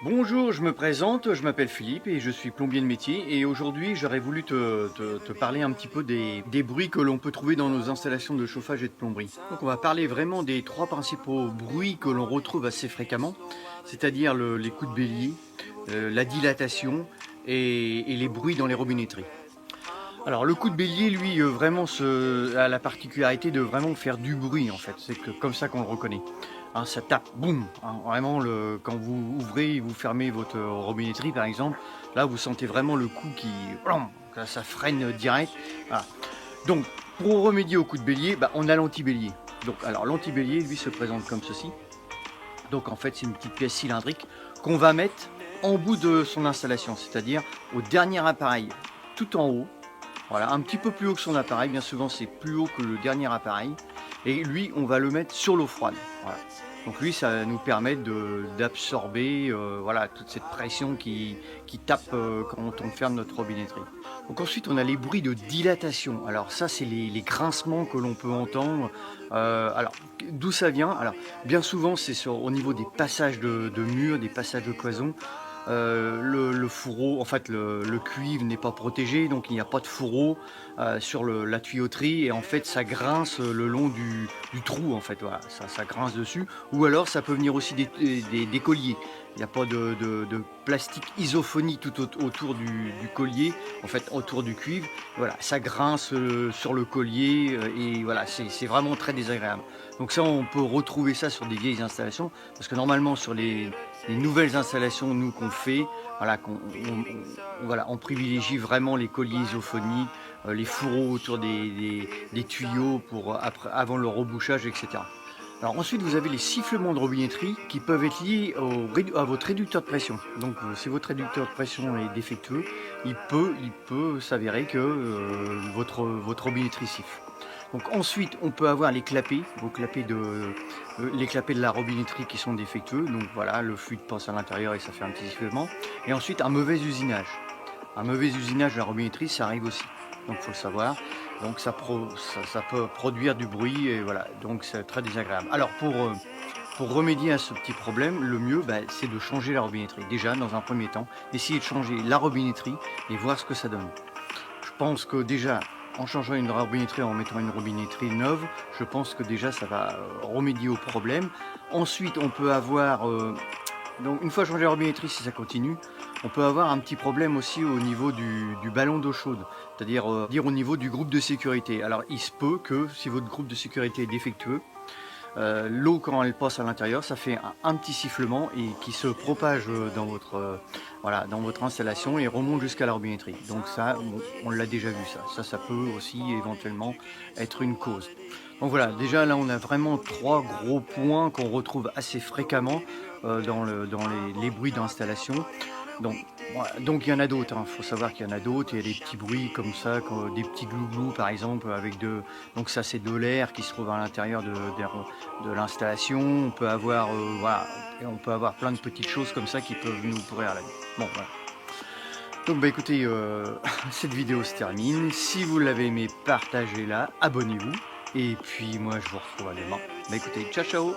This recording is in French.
Bonjour, je me présente, je m'appelle Philippe et je suis plombier de métier et aujourd'hui j'aurais voulu te parler un petit peu des bruits que l'on peut trouver dans nos installations de chauffage et de plomberie. Donc on va parler vraiment des trois principaux bruits que l'on retrouve assez fréquemment, c'est-à-dire les coups de bélier, la dilatation et les bruits dans les robinetteries. Alors le coup de bélier, lui, vraiment a la particularité de vraiment faire du bruit en fait. C'est comme ça qu'on le reconnaît. Hein, ça tape, boum. Hein, vraiment, quand vous ouvrez et vous fermez votre robinetterie par exemple, là vous sentez vraiment le coup qui, plom, ça freine direct. Voilà. Donc pour remédier au coup de bélier, on a l'anti-bélier. Donc alors l'anti-bélier, lui, se présente comme ceci. Donc en fait c'est une petite pièce cylindrique qu'on va mettre en bout de son installation, c'est-à-dire au dernier appareil, tout en haut. Voilà, un petit peu plus haut que son appareil, bien souvent c'est plus haut que le dernier appareil. Et lui, on va le mettre sur l'eau froide. Voilà. Donc lui, ça va nous permet d'absorber voilà, toute cette pression qui tape quand on ferme notre robinetterie. Donc ensuite, on a les bruits de dilatation. Alors ça, c'est les grincements que l'on peut entendre. Alors, d'où ça vient? Alors, bien souvent, c'est au niveau des passages de murs, des passages de cloison. Le fourreau, en fait le cuivre n'est pas protégé, donc il n'y a pas de fourreau sur la tuyauterie et en fait ça grince le long du trou en fait, voilà, ça grince dessus. Ou alors ça peut venir aussi des colliers. Il n'y a pas de plastique isophonie tout autour du collier, en fait autour du cuivre. Voilà, ça grince sur le collier et voilà, c'est vraiment très désagréable. Donc ça, on peut retrouver ça sur des vieilles installations, parce que normalement sur les nouvelles installations, nous, qu'on fait, voilà, voilà, on privilégie vraiment les colliers isophoniques, les fourreaux autour des tuyaux avant le rebouchage, etc. Alors ensuite, vous avez les sifflements de robinetterie qui peuvent être liés à votre réducteur de pression. Donc si votre réducteur de pression est défectueux, il peut s'avérer que votre robinetterie siffle. Donc ensuite, on peut avoir les clapets de la robinetterie qui sont défectueux. Donc voilà, le fluide passe à l'intérieur et ça fait un petit sifflement. Et ensuite, un mauvais usinage. Un mauvais usinage de la robinetterie, ça arrive aussi. Donc il faut le savoir. Donc ça peut produire du bruit et voilà. Donc c'est très désagréable. Alors pour remédier à ce petit problème, le mieux, c'est de changer la robinetterie. Déjà, dans un premier temps, essayer de changer la robinetterie et voir ce que ça donne. Je pense que déjà, en changeant une robinetterie, en mettant une robinetterie neuve, je pense que déjà ça va remédier au problème. Ensuite, on peut avoir, donc une fois changé la robinetterie, si ça continue, on peut avoir un petit problème aussi au niveau du ballon d'eau chaude, c'est-à-dire au niveau du groupe de sécurité. Alors il se peut que si votre groupe de sécurité est défectueux, l'eau quand elle passe à l'intérieur, ça fait un petit sifflement et qui se propage voilà, dans votre installation et remonte jusqu'à la robinetterie. Donc ça, on l'a déjà vu ça. Ça peut aussi éventuellement être une cause. Donc voilà, déjà là on a vraiment trois gros points qu'on retrouve assez fréquemment dans les bruits d'installation. Donc, voilà, donc il y en a d'autres, il faut savoir qu'il y en a d'autres, il y a des petits bruits comme ça, des petits glouglous par exemple, donc ça c'est de l'air qui se trouve à l'intérieur de l'installation. On peut avoir, voilà, et on peut avoir plein de petites choses comme ça qui peuvent nous pourrir la vie. Bon, voilà. Donc écoutez, cette vidéo se termine. Si vous l'avez aimé, partagez-la, abonnez-vous. Et puis moi je vous retrouve à demain. Écoutez, ciao ciao.